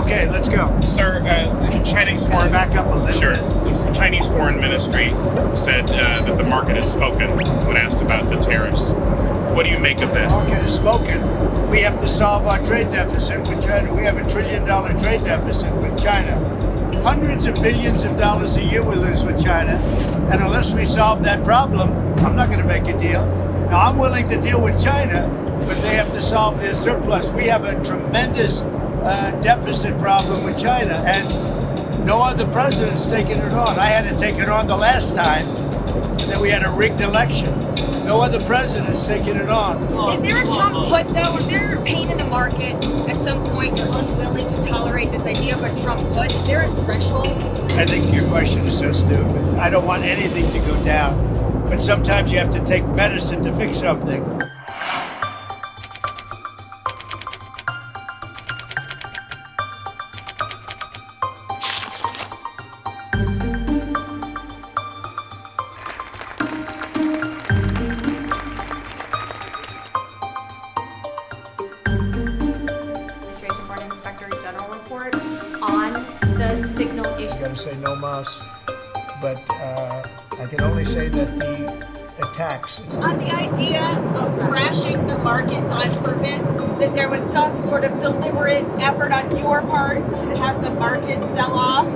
Okay, let's go. Sir, Chinese foreign... Back up a little Sure. bit. The Chinese Foreign Ministry said that the market has spoken when asked about the tariffs. What do you make of that? The market has spoken. We have to solve our trade deficit with China. We have $1 trillion trade deficit with China. Hundreds of billions of dollars a year we lose with China. And unless we solve that problem, I'm not going to make a deal. Now, I'm willing to deal with China, but they have to solve their surplus. We have a tremendous deficit problem with China, and no other president's taken it on. I had to take it on the last time, and then we had a rigged election. No other president's taken it on. Is there a Trump put, though? Is there pain in the market at some point you're unwilling to tolerate this idea of a Trump put? Is there a threshold? I think your question is so stupid. I don't want anything to go down, but sometimes you have to take medicine to fix something. Say no mas, but I can only say that the attacks. On the idea of crashing the markets on purpose, that there was some sort of deliberate effort on your part to have the market sell off.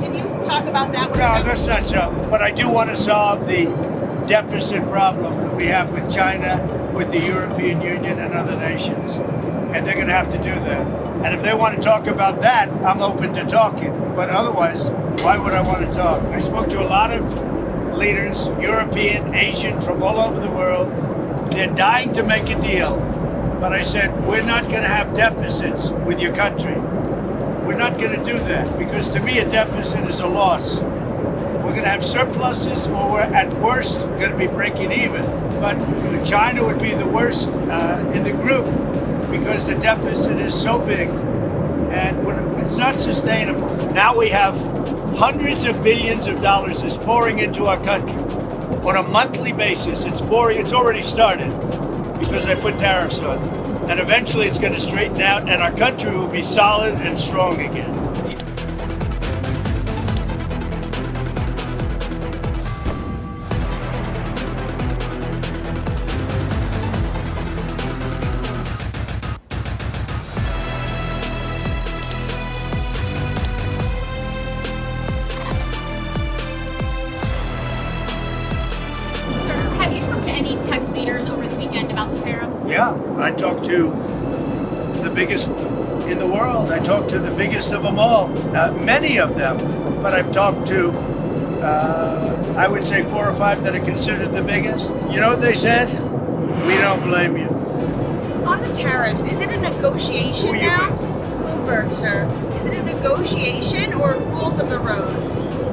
Can you talk about that? No, that's not so. But I do want to solve the deficit problem that we have with China, with the European Union and other nations. And they're going to have to do that. And if they want to talk about that, I'm open to talking. But otherwise, why would I want to talk? I spoke to a lot of leaders, European, Asian, from all over the world. They're dying to make a deal. But I said, we're not going to have deficits with your country. We're not going to do that, because to me, a deficit is a loss. We're going to have surpluses, or we're at worst going to be breaking even. But China would be the worst in the group, because the deficit is so big and it's not sustainable. Now we have hundreds of billions of dollars is pouring into our country on a monthly basis. It's pouring. It's already started because I put tariffs on, and eventually it's going to straighten out, and our country will be solid and strong again. Yeah, I talked to the biggest in the world. I talked to the biggest of them all, many of them, but I've talked to, I would say 4 or 5 that are considered the biggest. You know what they said? We don't blame you. On the tariffs, is it a negotiation now? Bloomberg, sir. Is it a negotiation or rules of the road?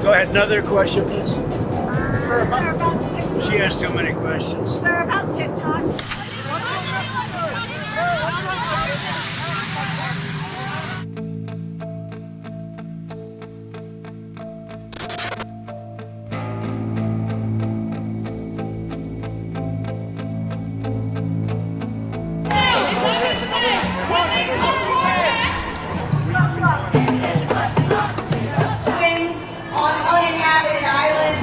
Go ahead, another question, please. Sir, about TikTok. She asked too many questions. Sir, about TikTok. On uninhabited island.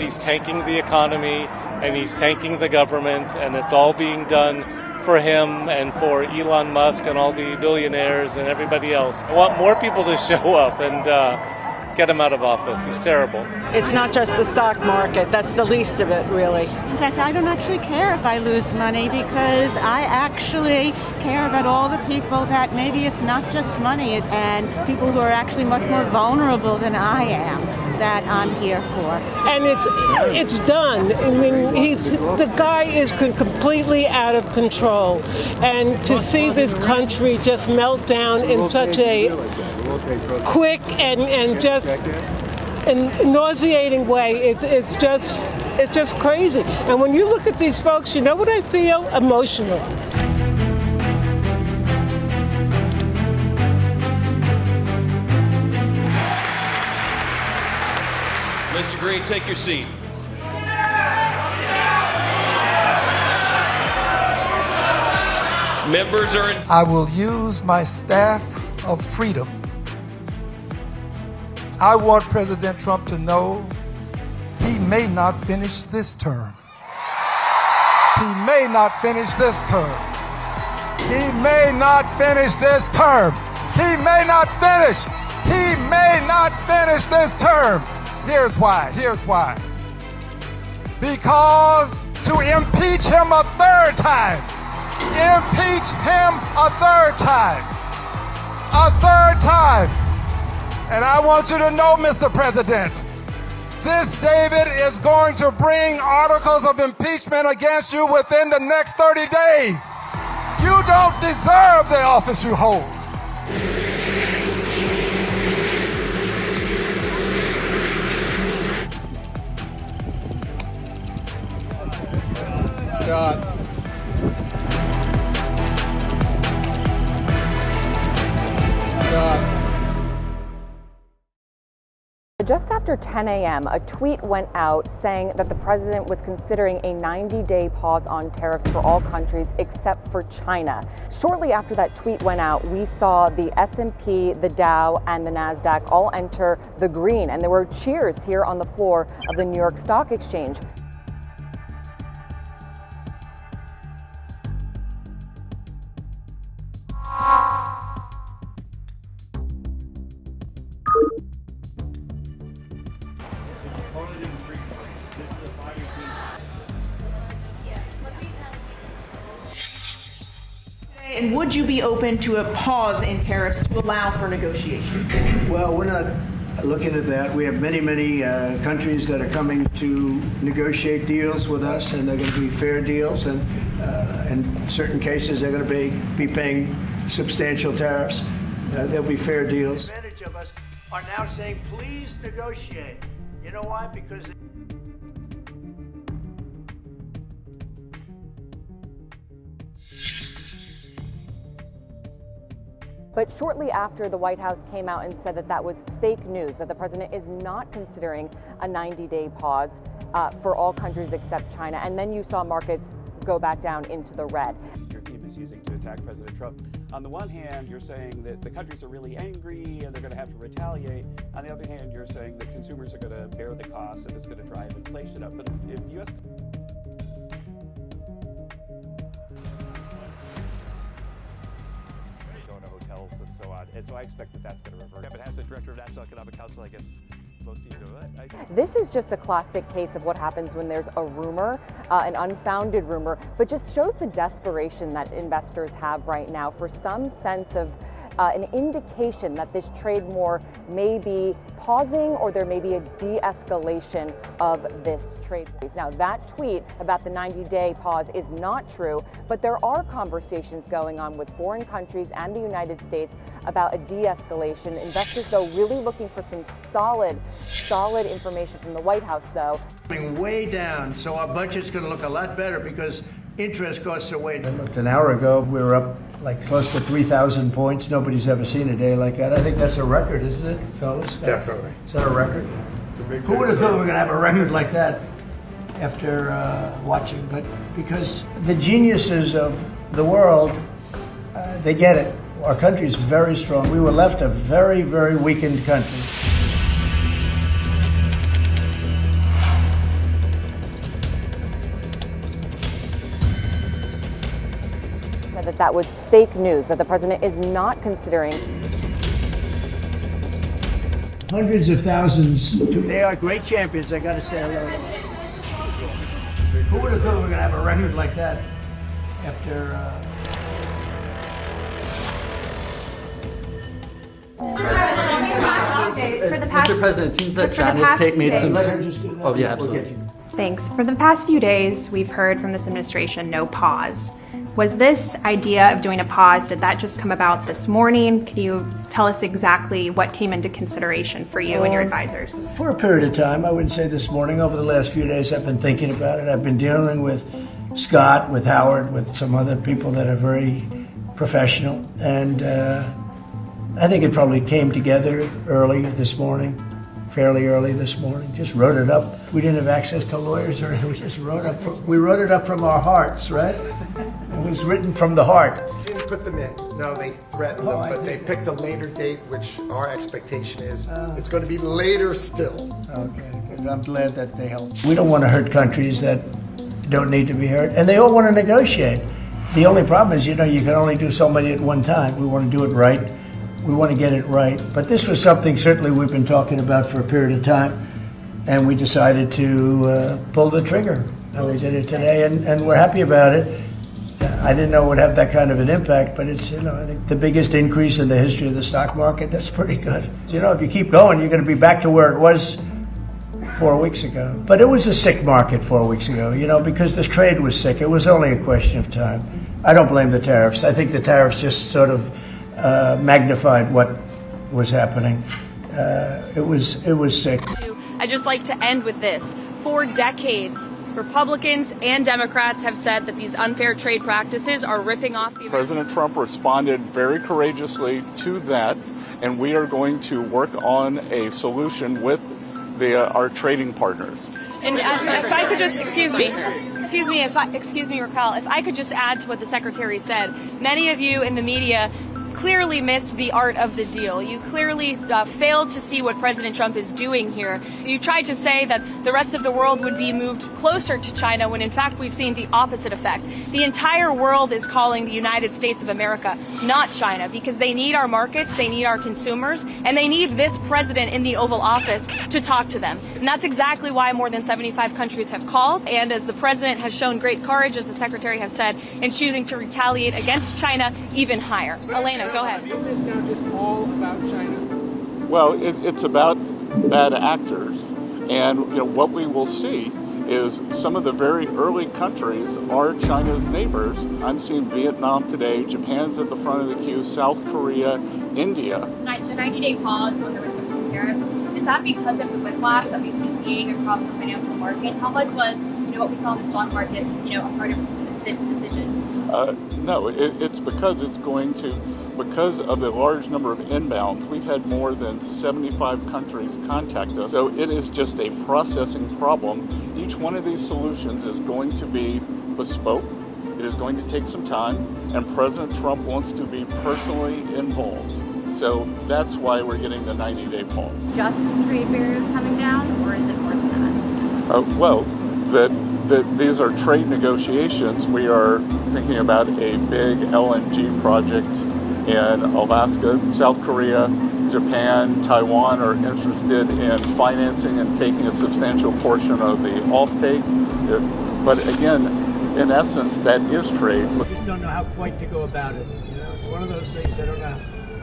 He's tanking the economy and he's tanking the government, and it's all being done for him and for Elon Musk and all the billionaires and everybody else. I want more people to show up and get him out of office. He's terrible. It's not just the stock market. That's the least of it, really. In fact, I don't actually care if I lose money, because I actually care about all the people that maybe it's not just money, and people who are actually much more vulnerable than I am, that I'm here for. And it's done. I mean, the guy is completely out of control. And to see this country just melt down in such a quick and just nauseating way, it's just crazy. And when you look at these folks, you know what I feel? Emotional. Mr. Green, take your seat. Members are in. I will use my staff of freedom. I want President Trump to know he may not finish this term. He may not finish this term. He may not finish this term. He may not finish. He may not finish this term. Here's why. Here's why. Because to impeach him a third time. Impeach him a third time. A third time. And I want you to know, Mr. President, this David is going to bring articles of impeachment against you within the next 30 days. You don't deserve the office you hold. Shot. Just after 10 a.m., a tweet went out saying that the president was considering a 90-day pause on tariffs for all countries except for China. Shortly after that tweet went out, we saw the S&P, the Dow, and the NASDAQ all enter the green, and there were cheers here on the floor of the New York Stock Exchange. And would you be open to a pause in tariffs to allow for negotiation? Well, we're not looking at that. We have many countries that are coming to negotiate deals with us, and they're going to be fair deals, and in certain cases they're going to be paying substantial tariffs. There'll be fair deals. The advantage of us are now saying, please negotiate. You know why? Because But shortly after, the White House came out and said that that was fake news, that the president is not considering a 90-day pause for all countries except China. And then you saw markets go back down into the red. Your team is using to attack President Trump. On the one hand, you're saying that the countries are really angry and they're going to have to retaliate. On the other hand, you're saying that consumers are going to bear the costs and it's going to drive inflation up. But if U.S. hotels and so on, and so I expect that that's going to revert. Kevin Hassett, Director of National Economic Council, I guess most of you know that. This is just a classic case of what happens when there's a rumor, an unfounded rumor, but just shows the desperation that investors have right now for some sense of an indication that this trade war may be pausing or there may be a de-escalation of this trade war. Now, that tweet about the 90-day pause is not true, but there are conversations going on with foreign countries and the United States about a de-escalation. Investors, though, really looking for some solid information from the White House, though. Coming way down, so our budget's going to look a lot better because interest costs are way down. An hour ago, we were up like close to 3,000 points. Nobody's ever seen a day like that. I think that's a record, isn't it, fellas? Definitely. Is that a record? Who would have thought we were going to have a record like that after watching? But because the geniuses of the world, they get it. Our country's very strong. We were left a very, very weakened country. That was fake news, that the president is not considering. Hundreds of thousands. They are great champions, I gotta say. Who would have thought we were gonna have a record like that after Mr. President, it seems that China's take made some. Oh yeah, absolutely. Thanks. For the past few days, we've heard from this administration no pause. Was this idea of doing a pause, did that just come about this morning? Can you tell us exactly what came into consideration for you and your advisors? For a period of time, I wouldn't say this morning. Over the last few days, I've been thinking about it. I've been dealing with Scott, with Howard, with some other people that are very professional. And I think it probably came together early this morning, fairly early this morning. Just wrote it up We didn't have access to lawyers, or we just wrote it up from our hearts, right? It was written from the heart. They didn't put them in. No, they threatened them, but they picked a later date, which our expectation is it's going to be later still. Okay, good. I'm glad that they helped. We don't want to hurt countries that don't need to be hurt, and they all want to negotiate. The only problem is, you can only do so many at one time. We want to do it right. We want to get it right. But this was something certainly we've been talking about for a period of time, and we decided to pull the trigger. And we did it today, and we're happy about it. I didn't know it would have that kind of an impact, but it's, I think the biggest increase in the history of the stock market. That's pretty good. If you keep going, you're going to be back to where it was 4 weeks ago. But it was a sick market 4 weeks ago, because the trade was sick. It was only a question of time. I don't blame the tariffs. I think the tariffs just sort of magnified what was happening. It was sick. I'd just like to end with this. For decades, Republicans and Democrats have said that these unfair trade practices are ripping off the President Trump responded very courageously to that, and we are going to work on a solution with our trading partners. And if I could just, excuse me, Raquel, if I could just add to what the Secretary said. Many of you in the media clearly missed the art of the deal. You clearly failed to see what President Trump is doing here. You tried to say that the rest of the world would be moved closer to China when in fact we've seen the opposite effect. The entire world is calling the United States of America, not China, because they need our markets, they need our consumers, and they need this president in the Oval Office to talk to them. And that's exactly why more than 75 countries have called, and as the president has shown great courage, as the Secretary has said, in choosing to retaliate against China even higher. Elena, go ahead. Isn't this now just all about China? Well, it's about bad actors. And what we will see is some of the very early countries are China's neighbors. I'm seeing Vietnam today, Japan's at the front of the queue, South Korea, India. The 90-day pause on the reciprocal tariffs, is that because of the whiplash that we've been seeing across the financial markets? How much was what we saw in the stock markets a part of this decision? No, it's because because of the large number of inbounds, we've had more than 75 countries contact us. So it is just a processing problem. Each one of these solutions is going to be bespoke. It is going to take some time, and President Trump wants to be personally involved. So that's why we're getting the 90-day pause. Just trade barriers coming down, or is it more than that? These are trade negotiations. We are thinking about a big LNG project in Alaska. South Korea, Japan, Taiwan are interested in financing and taking a substantial portion of the offtake. But again, in essence, that is trade. I just don't know how quite to go about it. It's one of those things I don't know.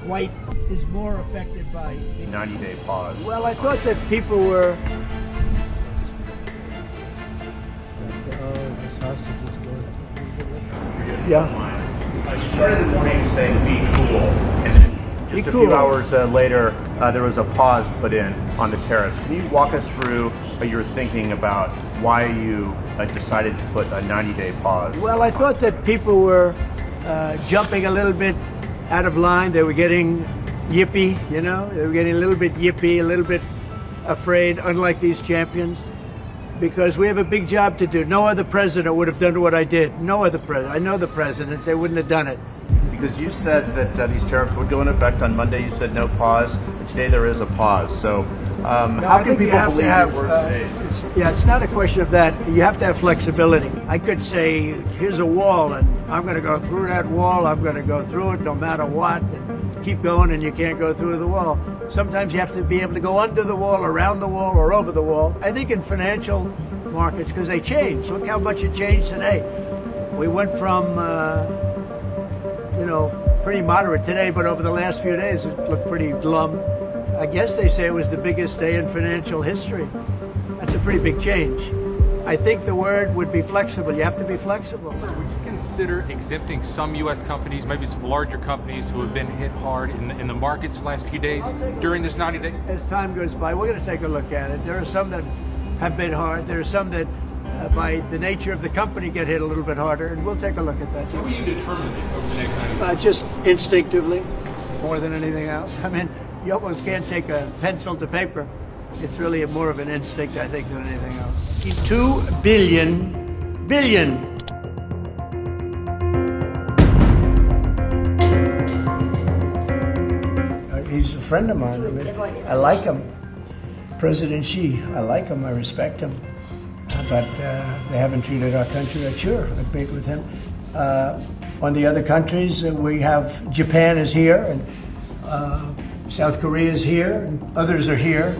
Quite is more affected by the 90-day pause. Well, I thought that people were. Yeah. You started the morning saying be cool, and just a few hours later, there was a pause put in on the tariffs. Can you walk us through your thinking about why you decided to put a 90-day pause? Well, I thought that people were jumping a little bit out of line. They were getting yippy, They were getting a little bit yippy, a little bit afraid, unlike these champions. Because we have a big job to do. No other president would have done what I did. No other president. I know the presidents. They wouldn't have done it. Because you said that these tariffs would go into effect on Monday. You said no pause. But today there is a pause. So how can people believe your words today? It's not a question of that. You have to have flexibility. I could say, here's a wall, and I'm going to go through that wall. I'm going to go through it no matter what. And keep going, and you can't go through the wall. Sometimes you have to be able to go under the wall, around the wall, or over the wall. I think in financial markets, because they change. Look how much it changed today. We went from, pretty moderate today, but over the last few days, it looked pretty glum. I guess they say it was the biggest day in financial history. That's a pretty big change. I think the word would be flexible. You have to be flexible. Would you consider exempting some U.S. companies, maybe some larger companies who have been hit hard in the markets the last few days during this 90 days? As time goes by, we're going to take a look at it. There are some that have been hard. There are some that, by the nature of the company, get hit a little bit harder, and we'll take a look at that. How will you determine it over the next 90 days? Just instinctively, more than anything else. I mean, you almost can't take a pencil to paper It's really more of an instinct, I think, than anything else. 2 billion. He's a friend of mine. I mean, I like him. President Xi, I like him, I respect him. But they haven't treated our country right. Sure, I'd meet with him. On the other countries, we have Japan is here, and South Korea is here, and others are here,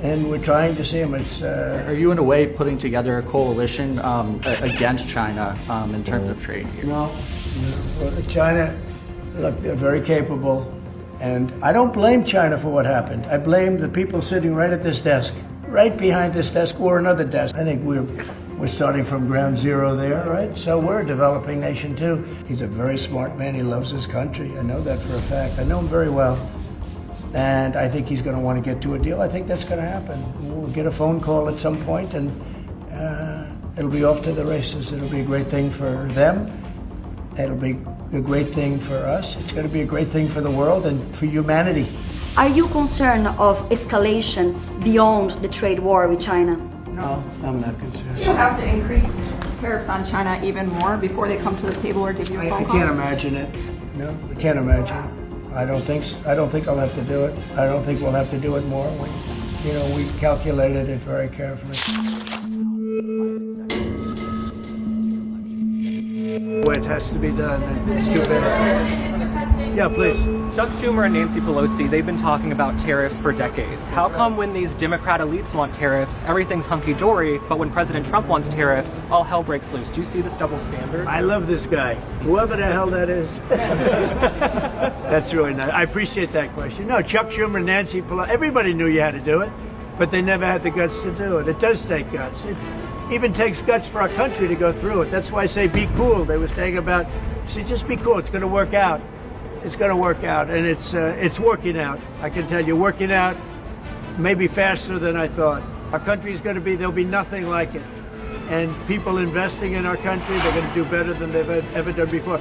and we're trying to see them. Are you, in a way, putting together a coalition against China in terms of trade here? No. Well, China, look, they're very capable, and I don't blame China for what happened. I blame the people sitting right at this desk, right behind this desk or another desk. I think we're starting from ground zero there, right? So we're a developing nation too. He's a very smart man. He loves his country. I know that for a fact. I know him very well. And I think he's going to want to get to a deal. I think that's going to happen. We'll get a phone call at some point, and it'll be off to the races. It'll be a great thing for them. It'll be a great thing for us. It's going to be a great thing for the world and for humanity. Are you concerned of escalation beyond the trade war with China? No, I'm not concerned. You have to increase tariffs on China even more before they come to the table or give you a phone call? I can't imagine it. No, I can't imagine it. I don't think I'll have to do it. I don't think we'll have to do it more. We calculated it very carefully. It has to be done. It's too bad. Yeah, please. Chuck Schumer and Nancy Pelosi, they've been talking about tariffs for decades. How come when these Democrat elites want tariffs, everything's hunky-dory, but when President Trump wants tariffs, all hell breaks loose? Do you see this double standard? I love this guy. Whoever the hell that is. That's really nice. I appreciate that question. No, Chuck Schumer, Nancy Pelosi, everybody knew you had to do it, but they never had the guts to do it. It does take guts. It even takes guts for our country to go through it. That's why I say be cool. They were saying about, just be cool. It's going to work out. It's going to work out, and it's working out. I can tell you, working out maybe faster than I thought. Our country is going to be, there'll be nothing like it. And people investing in our country, they're going to do better than they've ever done before.